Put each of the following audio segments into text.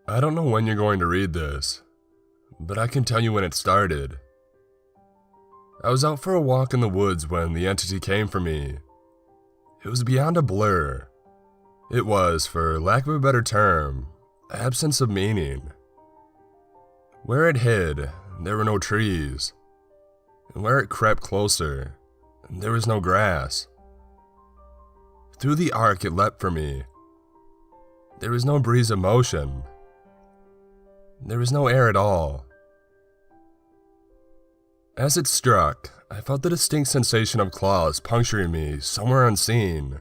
I don't know when you're going to read this, but I can tell you when it started. I was out for a walk in the woods when the entity came for me. It was beyond a blur. It was, for lack of a better term, absence of meaning. Where it hid, there were no trees, and where it crept closer, there was no grass. Through the arc it leapt for me. There was no breeze of motion. There was no air at all. As it struck, I felt the distinct sensation of claws puncturing me somewhere unseen,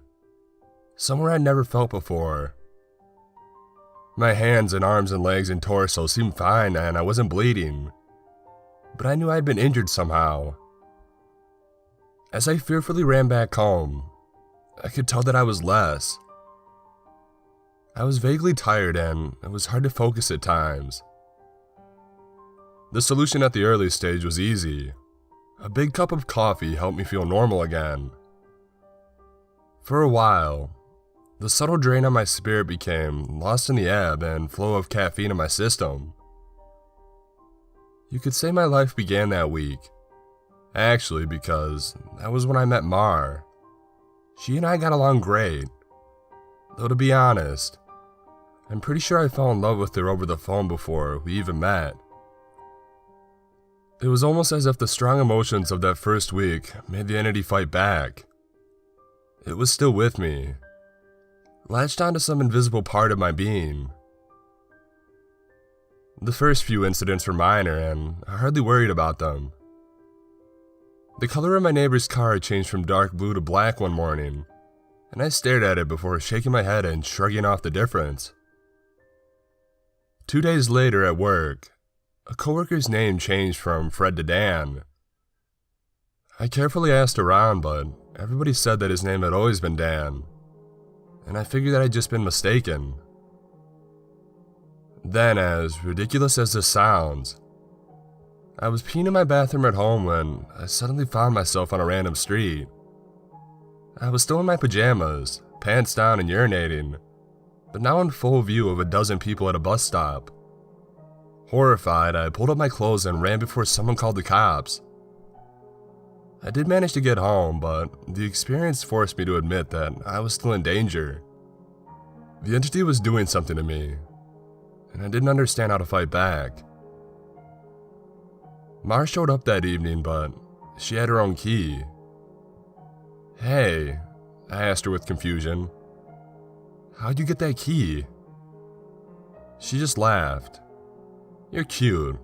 somewhere I'd never felt before. My hands and arms and legs and torso seemed fine and I wasn't bleeding, but I knew I'd been injured somehow. As I fearfully ran back home, I could tell that I was less. I was vaguely tired and it was hard to focus at times. The solution at the early stage was easy. A big cup of coffee helped me feel normal again. For a while, the subtle drain on my spirit became lost in the ebb and flow of caffeine in my system. You could say my life began that week. Actually, because that was when I met Mar. She and I got along great. Though to be honest, I'm pretty sure I fell in love with her over the phone before we even met. It was almost as if the strong emotions of that first week made the entity fight back. It was still with me, latched onto some invisible part of my being. The first few incidents were minor and I hardly worried about them. The color of my neighbor's car changed from dark blue to black one morning, and I stared at it before shaking my head and shrugging off the difference. 2 days later at work, a coworker's name changed from Fred to Dan. I carefully asked around, but everybody said that his name had always been Dan, and I figured that I'd just been mistaken. Then, as ridiculous as this sounds, I was peeing in my bathroom at home when I suddenly found myself on a random street. I was still in my pajamas, pants down and urinating, but now in full view of a dozen people at a bus stop. Horrified, I pulled up my clothes and ran before someone called the cops. I did manage to get home, but the experience forced me to admit that I was still in danger. The entity was doing something to me, and I didn't understand how to fight back. Mar showed up that evening, but she had her own key. "Hey," I asked her with confusion, "how'd you get that key?" She just laughed. "You're cute.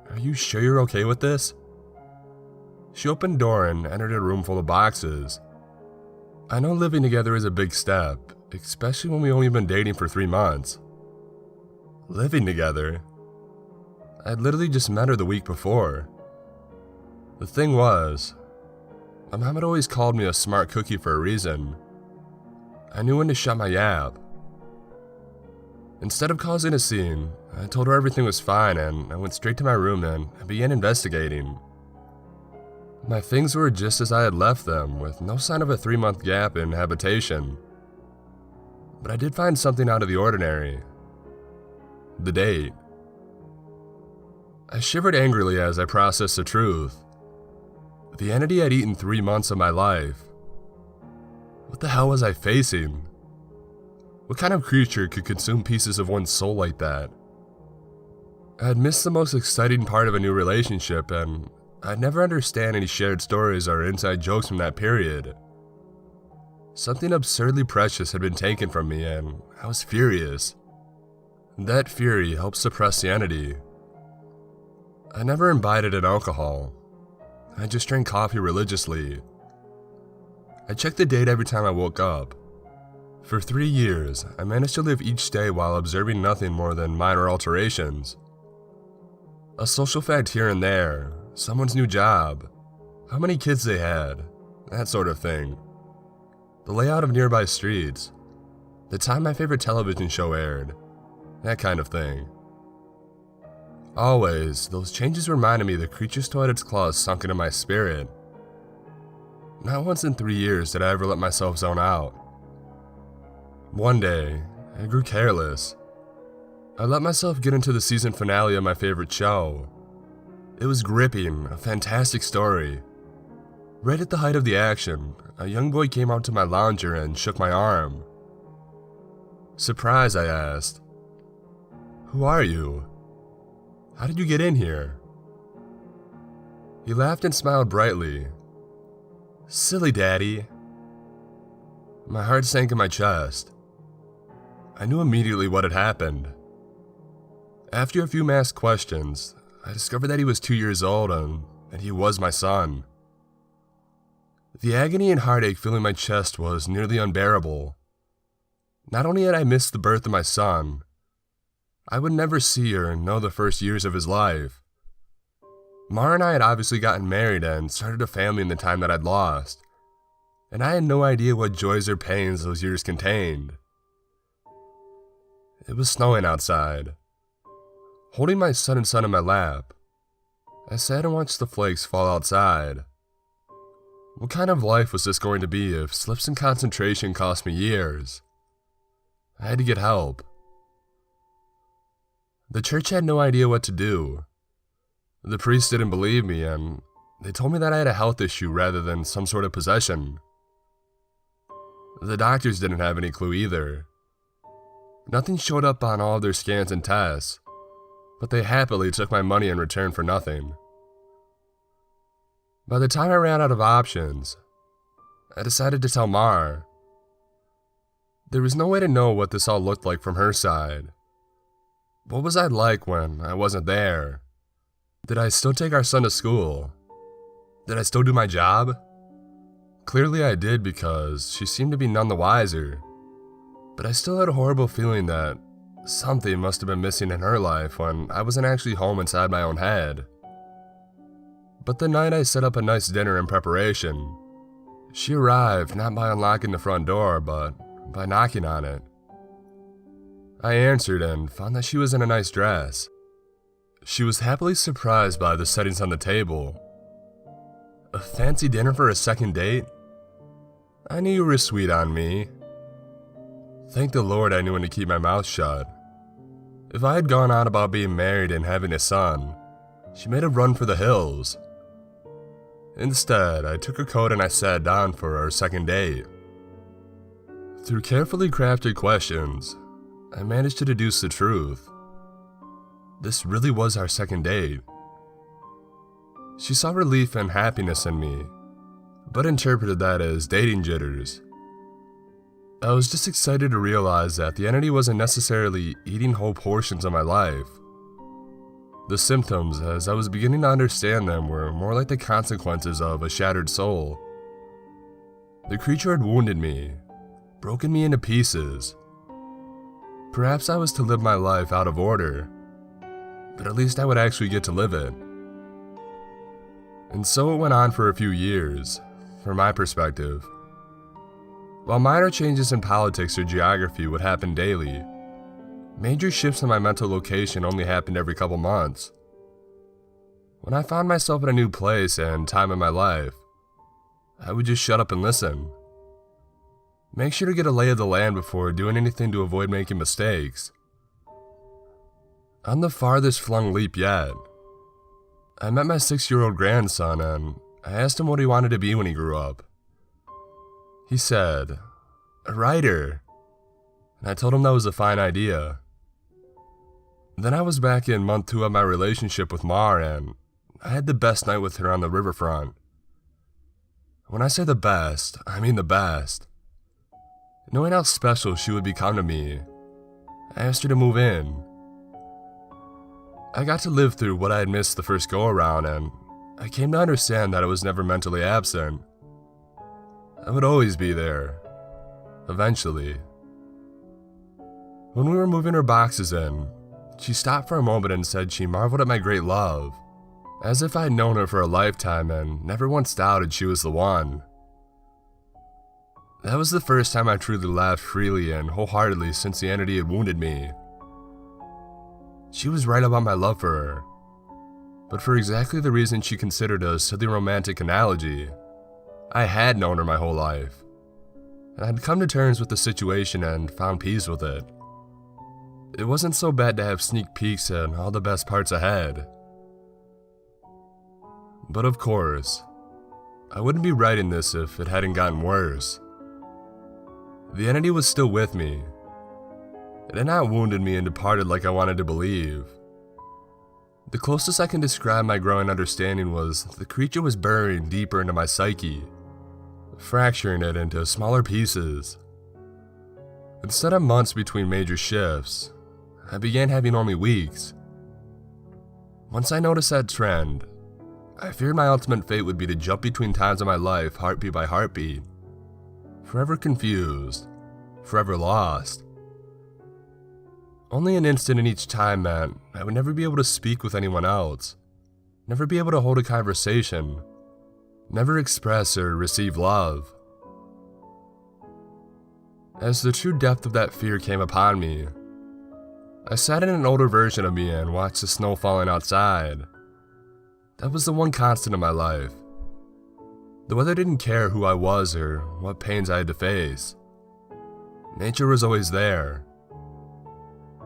Are you sure you're okay with this?" She opened the door and entered a room full of boxes. I know living together is a big step, especially when we've only been dating for 3 months. Living together? I'd literally just met her the week before. The thing was, my mom had always called me a smart cookie for a reason. I knew when to shut my yap. Instead of causing a scene, I told her everything was fine and I went straight to my room and I began investigating. My things were just as I had left them, with no sign of a 3-month gap in habitation. But I did find something out of the ordinary. The date. I shivered angrily as I processed the truth. The entity had eaten 3 months of my life. What the hell was I facing? What kind of creature could consume pieces of one's soul like that? I had missed the most exciting part of a new relationship, and I'd never understand any shared stories or inside jokes from that period. Something absurdly precious had been taken from me, and I was furious. That fury helped suppress the entity. I never imbibed in alcohol. I just drank coffee religiously. I checked the date every time I woke up. For 3 years, I managed to live each day while observing nothing more than minor alterations. A social fact here and there, someone's new job, how many kids they had, that sort of thing. The layout of nearby streets, the time my favorite television show aired, that kind of thing. Always, those changes reminded me the creature still had its claws sunk into my spirit. Not once in 3 years did I ever let myself zone out. One day, I grew careless. I let myself get into the season finale of my favorite show. It was gripping, a fantastic story. Right at the height of the action, a young boy came out to my lounger and shook my arm. Surprised, I asked, "Who are you? How did you get in here?" He laughed and smiled brightly. "Silly daddy." My heart sank in my chest. I knew immediately what had happened. After a few masked questions, I discovered that he was 2 years old and that he was my son. The agony and heartache filling my chest was nearly unbearable. Not only had I missed the birth of my son, I would never see or know the first years of his life. Mara and I had obviously gotten married and started a family in the time that I'd lost, and I had no idea what joys or pains those years contained. It was snowing outside. Holding my son and son in my lap, I sat and watched the flakes fall outside. What kind of life was this going to be if slips in concentration cost me years? I had to get help. The church had no idea what to do. The priest didn't believe me, and they told me that I had a health issue rather than some sort of possession. The doctors didn't have any clue either. Nothing showed up on all of their scans and tests, but they happily took my money in return for nothing. By the time I ran out of options, I decided to tell Mar. There was no way to know what this all looked like from her side. What was I like when I wasn't there? Did I still take our son to school? Did I still do my job? Clearly I did, because she seemed to be none the wiser. But I still had a horrible feeling that something must have been missing in her life when I wasn't actually home inside my own head. But the night I set up a nice dinner in preparation, she arrived not by unlocking the front door, but by knocking on it. I answered and found that she was in a nice dress. She was happily surprised by the settings on the table. A fancy dinner for a second date? I knew you were sweet on me. Thank the Lord I knew when to keep my mouth shut. If I had gone on about being married and having a son, she might have run for the hills. Instead, I took her coat and I sat down for our second date. Through carefully crafted questions, I managed to deduce the truth. This really was our second date. She saw relief and happiness in me, but interpreted that as dating jitters. I was just excited to realize that the entity wasn't necessarily eating whole portions of my life. The symptoms, as I was beginning to understand them, were more like the consequences of a shattered soul. The creature had wounded me, broken me into pieces. Perhaps I was to live my life out of order, but at least I would actually get to live it. And so it went on for a few years, from my perspective. While minor changes in politics or geography would happen daily, major shifts in my mental location only happened every couple months. When I found myself in a new place and time in my life, I would just shut up and listen. Make sure to get a lay of the land before doing anything to avoid making mistakes. On the farthest flung leap yet, I met my 6-year-old grandson and I asked him what he wanted to be when he grew up. He said, "A writer," and I told him that was a fine idea. Then I was back in month 2 of my relationship with Mar, and I had the best night with her on the riverfront. When I say the best, I mean the best. Knowing how special she would become to me, I asked her to move in. I got to live through what I had missed the first go-around, and I came to understand that I was never mentally absent. I would always be there, eventually. When we were moving her boxes in, she stopped for a moment and said she marveled at my great love, as if I had known her for a lifetime and never once doubted she was the one. That was the first time I truly laughed freely and wholeheartedly since the entity had wounded me. She was right about my love for her, but for exactly the reason she considered a silly romantic analogy. I had known her my whole life, and I had come to terms with the situation and found peace with it. it wasn't so bad to have sneak peeks at all the best parts ahead. But of course, I wouldn't be writing this if it hadn't gotten worse. The entity was still with me. It had not wounded me and departed like I wanted to believe. The closest I can describe my growing understanding was the creature was burrowing deeper into my psyche, fracturing it into smaller pieces. Instead of months between major shifts, I began having only weeks. Once I noticed that trend, I feared my ultimate fate would be to jump between times of my life heartbeat by heartbeat, forever confused, forever lost. Only an instant in each time meant I would never be able to speak with anyone else, never be able to hold a conversation, never express or receive love. As the true depth of that fear came upon me, I sat in an older version of me and watched the snow falling outside. That was the one constant in my life. The weather didn't care who I was or what pains I had to face. Nature was always there.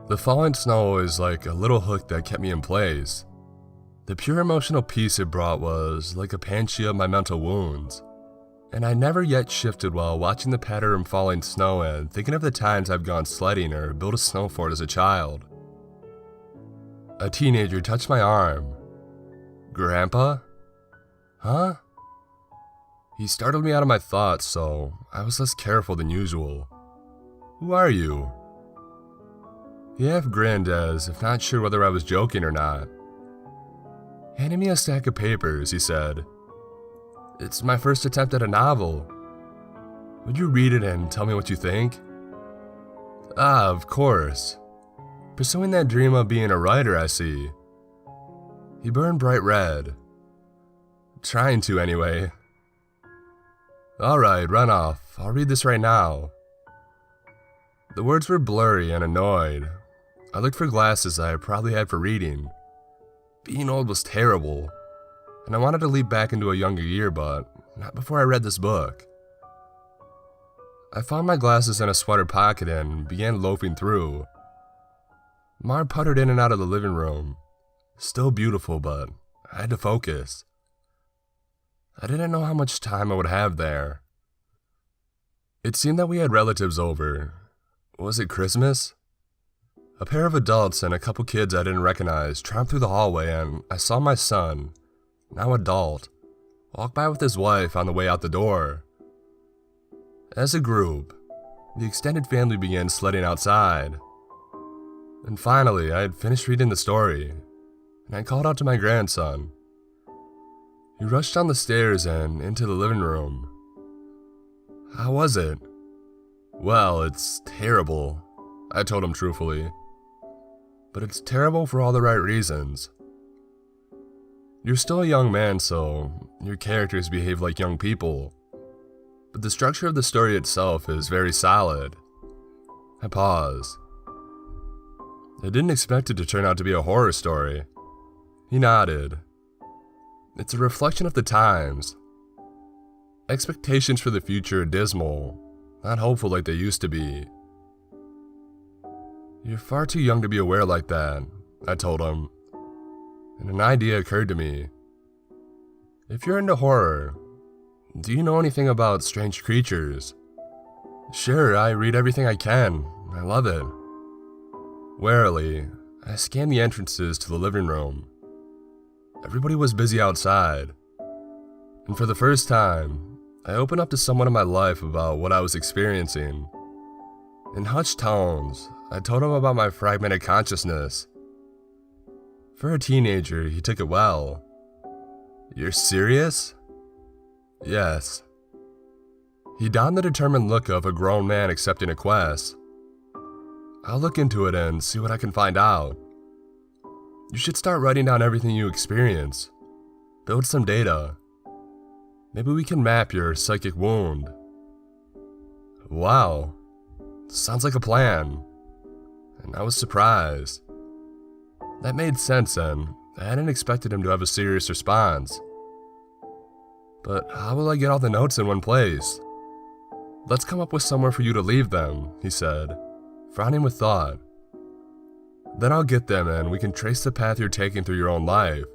The falling snow was like a little hook that kept me in place. The pure emotional peace it brought was like a panacea of my mental wounds. And I never yet shifted while watching the patter of falling snow and thinking of the times I've gone sledding or built a snow fort as a child. A teenager touched my arm. "Grandpa?" "Huh?" He startled me out of my thoughts, so I was less careful than usual. "Who are you?" He half grinned as if not sure whether I was joking or not. Handing me a stack of papers, he said, "It's my first attempt at a novel. Would you read it and tell me what you think?" "Ah, of course. Pursuing that dream of being a writer, I see." He burned bright red. "Trying to, anyway." "Alright, run off. I'll read this right now." The words were blurry and annoyed. I looked for glasses I probably had for reading. Being old was terrible, and I wanted to leap back into a younger year, but not before I read this book. I found my glasses in a sweater pocket and began loafing through. Mar puttered in and out of the living room. Still beautiful, but I had to focus. I didn't know how much time I would have there. It seemed that we had relatives over. Was it Christmas? A pair of adults and a couple kids I didn't recognize tramped through the hallway, and I saw my son, now adult, walk by with his wife on the way out the door. As a group, the extended family began sledding outside. And finally, I had finished reading the story, and I called out to my grandson. He rushed down the stairs and into the living room. "How was it?" "Well, it's terrible," I told him truthfully. "But it's terrible for all the right reasons. You're still a young man, so your characters behave like young people. But the structure of the story itself is very solid." I paused. "I didn't expect it to turn out to be a horror story." He nodded. "It's a reflection of the times. Expectations for the future are dismal, not hopeful like they used to be." "You're far too young to be aware like that," I told him. And an idea occurred to me. "If you're into horror, do you know anything about strange creatures?" "Sure, I read everything I can. I love it." Warily, I scanned the entrances to the living room. Everybody was busy outside. And for the first time, I opened up to someone in my life about what I was experiencing. In hushed tones, I told him about my fragmented consciousness. For a teenager, he took it well. "You're serious?" "Yes." He donned the determined look of a grown man accepting a quest. "I'll look into it and see what I can find out. You should start writing down everything you experience. Build some data. Maybe we can map your psychic wound." "Wow. Sounds like a plan." And I was surprised. That made sense, and I hadn't expected him to have a serious response. "But how will I get all the notes in one place?" "Let's come up with somewhere for you to leave them," he said, frowning with thought. Then I'll get them and we can trace the path you're taking through your own life.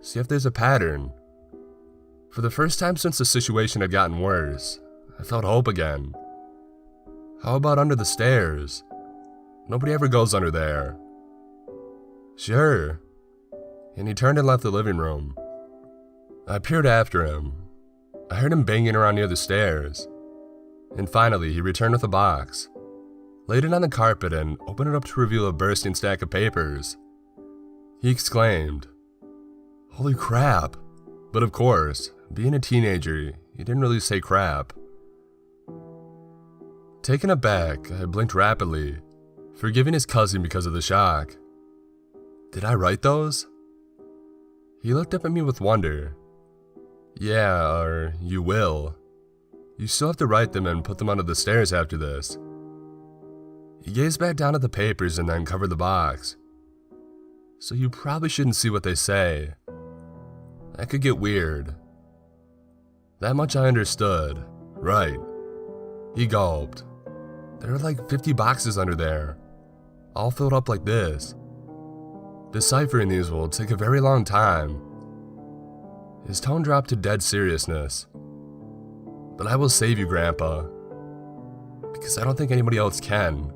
See if there's a pattern. For the first time since the situation had gotten worse, I felt hope again. How about under the stairs? Nobody ever goes under there. Sure. And he turned and left the living room. I peered after him. I heard him banging around near the stairs. And finally, he returned with a box, laid it on the carpet, and opened it up to reveal a bursting stack of papers. He exclaimed, "Holy crap!" But of course, being a teenager, he didn't really say crap. Taken aback, I blinked rapidly, forgiving his cousin because of the shock. Did I write those? He looked up at me with wonder. Yeah, or you will. You still have to write them and put them under the stairs after this. He gazed back down at the papers and then covered the box. So you probably shouldn't see what they say. That could get weird. That much I understood. Right. He gulped. There are like 50 boxes under there, all filled up like this. Deciphering these will take a very long time. His tone dropped to dead seriousness. But I will save you, Grandpa, because I don't think anybody else can.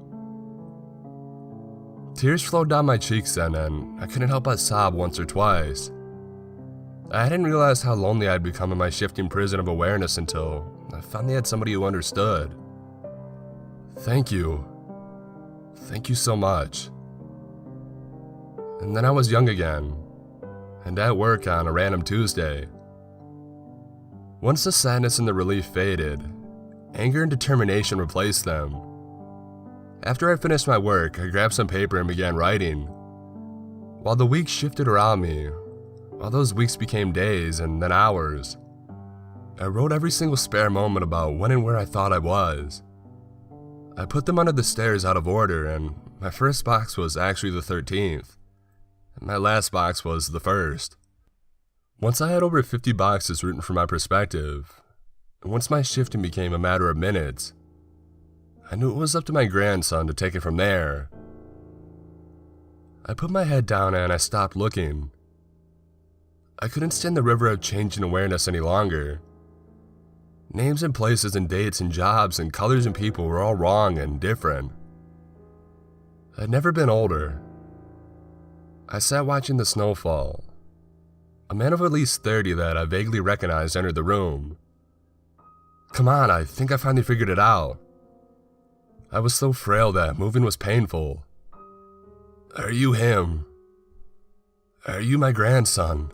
Tears flowed down my cheeks then, and I couldn't help but sob once or twice. I hadn't realized how lonely I'd become in my shifting prison of awareness until I finally had somebody who understood. Thank you. Thank you so much. And then I was young again, and at work on a random Tuesday. Once the sadness and the relief faded, anger and determination replaced them. After I finished my work, I grabbed some paper and began writing. While the weeks shifted around me, while those weeks became days and then hours, I wrote every single spare moment about when and where I thought I was. I put them under the stairs out of order, and my first box was actually the 13th, and my last box was the 1st. Once I had over 50 boxes written from my perspective, and once my shifting became a matter of minutes, I knew it was up to my grandson to take it from there. I put my head down and I stopped looking. I couldn't stand the river of changing awareness any longer. Names and places and dates and jobs and colors and people were all wrong and different. I'd never been older. I sat watching the snow fall. A man of at least 30 that I vaguely recognized entered the room. Come on, I think I finally figured it out. I was so frail that moving was painful. Are you him? Are you my grandson?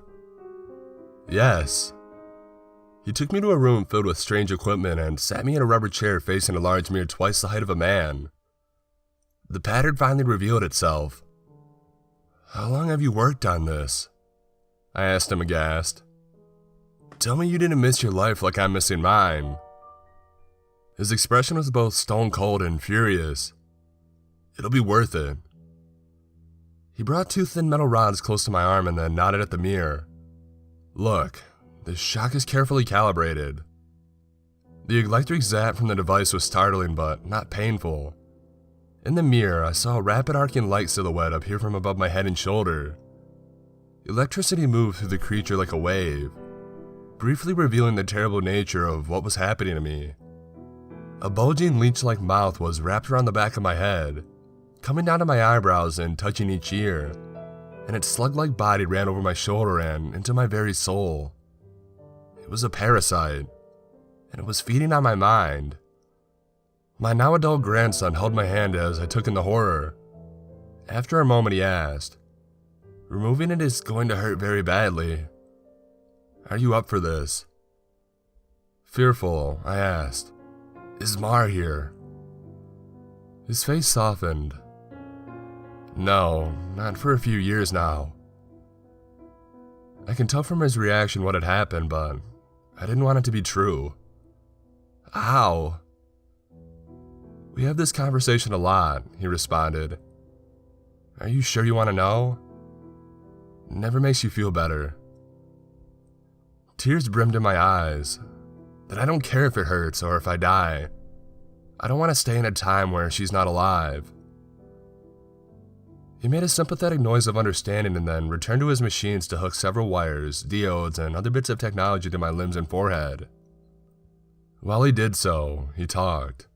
Yes. He took me to a room filled with strange equipment and sat me in a rubber chair facing a large mirror twice the height of a man. The pattern finally revealed itself. How long have you worked on this? I asked him aghast. Tell me you didn't miss your life like I'm missing mine. His expression was both stone cold and furious. It'll be worth it. He brought 2 thin metal rods close to my arm and then nodded at the mirror. Look, this shock is carefully calibrated. The electric zap from the device was startling but not painful. In the mirror, I saw a rapid arcing light silhouette appear from above my head and shoulder. Electricity moved through the creature like a wave, briefly revealing the terrible nature of what was happening to me. A bulging leech-like mouth was wrapped around the back of my head, coming down to my eyebrows and touching each ear, and its slug-like body ran over my shoulder and into my very soul. It was a parasite, and it was feeding on my mind. My now adult grandson held my hand as I took in the horror. After a moment he asked, Removing it is going to hurt very badly. Are you up for this? Fearful, I asked, Is Mar here? His face softened. No, not for a few years now. I can tell from his reaction what had happened, but I didn't want it to be true. How? We have this conversation a lot, he responded. Are you sure you want to know? It never makes you feel better. Tears brimmed in my eyes. That I don't care if it hurts or if I die. I don't want to stay in a time where she's not alive. He made a sympathetic noise of understanding and then returned to his machines to hook several wires, diodes, and other bits of technology to my limbs and forehead. While he did so, he talked.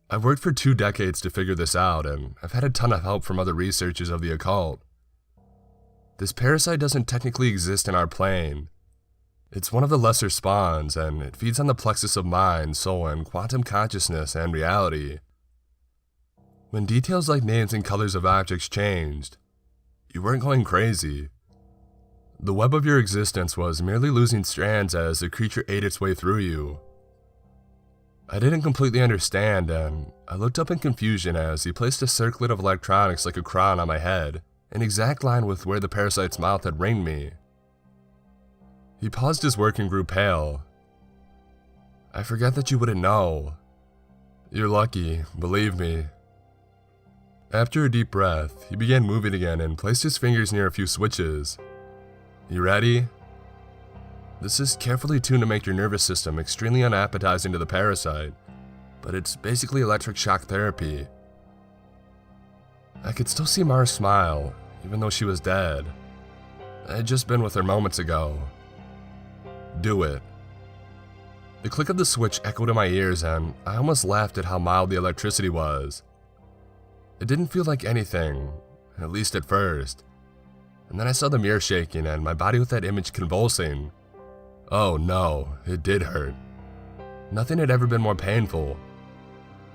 I've worked for 2 decades to figure this out, and I've had a ton of help from other researchers of the occult. This parasite doesn't technically exist in our plane. It's one of the lesser spawns, and it feeds on the plexus of mind, soul, and quantum consciousness and reality. When details like names and colors of objects changed, you weren't going crazy. The web of your existence was merely losing strands as the creature ate its way through you. I didn't completely understand, and I looked up in confusion as he placed a circlet of electronics like a crown on my head, in exact line with where the parasite's mouth had ringed me. He paused his work and grew pale. I forget that you wouldn't know. You're lucky, believe me. After a deep breath, he began moving again and placed his fingers near a few switches. You ready? This is carefully tuned to make your nervous system extremely unappetizing to the parasite, but it's basically electric shock therapy. I could still see Mars smile, even though she was dead. I had just been with her moments ago. Do it. The click of the switch echoed in my ears, and I almost laughed at how mild the electricity was. It didn't feel like anything, at least at first. And then I saw the mirror shaking and my body with that image convulsing. Oh no, it did hurt. Nothing had ever been more painful.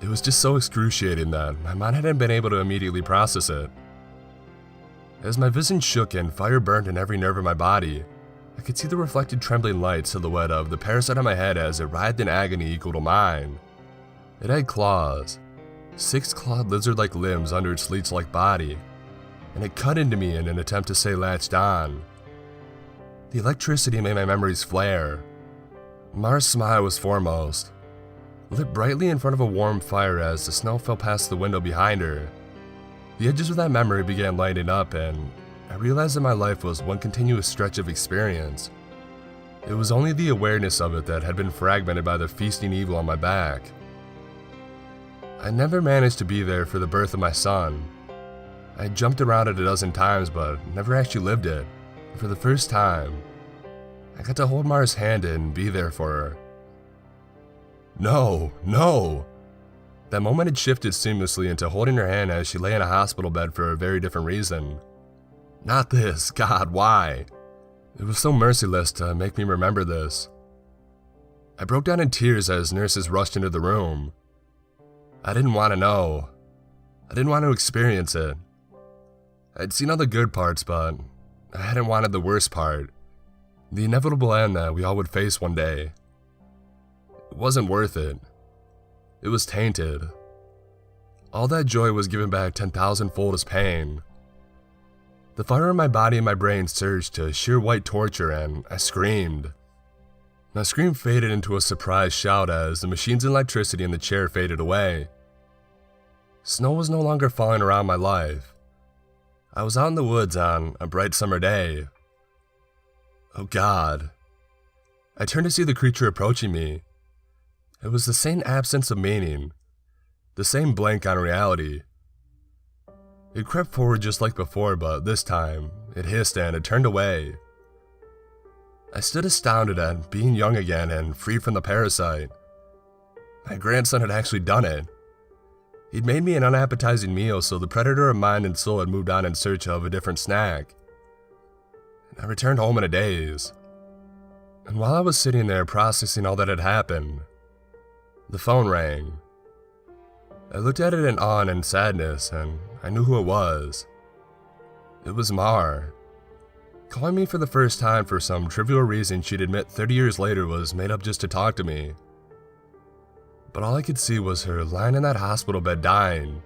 It was just so excruciating that my mind hadn't been able to immediately process it. As my vision shook and fire burned in every nerve of my body, I could see the reflected trembling light silhouette of the parasite on my head as it writhed in agony equal to mine. It had claws. 6 clawed lizard-like limbs under its leech-like body, and it cut into me in an attempt to stay latched on. The electricity made my memories flare. Mars' smile was foremost, lit brightly in front of a warm fire as the snow fell past the window behind her. The edges of that memory began lighting up, and I realized that my life was one continuous stretch of experience. It was only the awareness of it that had been fragmented by the feasting evil on my back. I never managed to be there for the birth of my son. I jumped around it a dozen times, but never actually lived it. And for the first time, I got to hold Mara's hand and be there for her. No, no! That moment had shifted seamlessly into holding her hand as she lay in a hospital bed for a very different reason. Not this, God, why? It was so merciless to make me remember this. I broke down in tears as nurses rushed into the room. I didn't want to know. I didn't want to experience it. I'd seen all the good parts, but I hadn't wanted the worst part. The inevitable end that we all would face one day. It wasn't worth it. It was tainted. All that joy was given back 10,000-fold as pain. The fire in my body and my brain surged to sheer white torture, and I screamed. My scream faded into a surprised shout as the machine's electricity in the chair faded away. Snow was no longer falling around my life. I was out in the woods on a bright summer day. Oh God. I turned to see the creature approaching me. It was the same absence of meaning, the same blank on reality. It crept forward just like before, but this time, it hissed and it turned away. I stood astounded at being young again and freed from the parasite. My grandson had actually done it. He'd made me an unappetizing meal, so the predator of mind and soul had moved on in search of a different snack. I returned home in a daze. And while I was sitting there processing all that had happened, the phone rang. I looked at it in awe and sadness, and I knew who it was. It was Mar. Calling me for the first time for some trivial reason she'd admit 30 years later was made up just to talk to me. But all I could see was her lying in that hospital bed dying.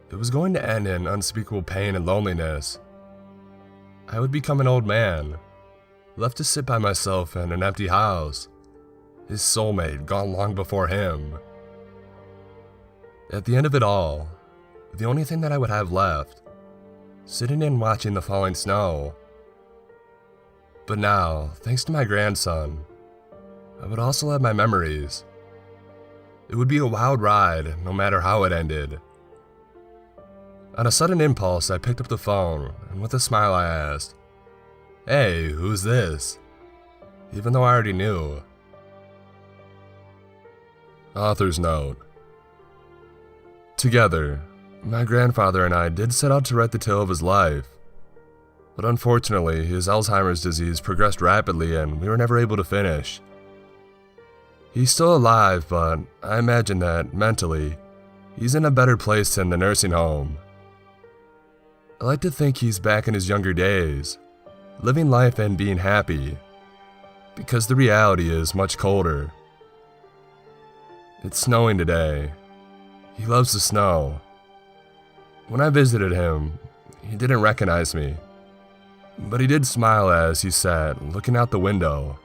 It was going to end in unspeakable pain and loneliness. I would become an old man, left to sit by myself in an empty house, his soulmate gone long before him. At the end of it all, the only thing that I would have left, sitting and watching the falling snow. But now, thanks to my grandson, I would also have my memories. It would be a wild ride, no matter how it ended. On a sudden impulse, I picked up the phone, and with a smile I asked, "Hey, who's this?" Even though I already knew. Author's note. Together, my grandfather and I did set out to write the tale of his life. But unfortunately, his Alzheimer's disease progressed rapidly and we were never able to finish. He's still alive, but I imagine that, mentally, he's in a better place than the nursing home. I like to think he's back in his younger days, living life and being happy, because the reality is much colder. It's snowing today. He loves the snow. When I visited him, he didn't recognize me, but he did smile as he sat looking out the window.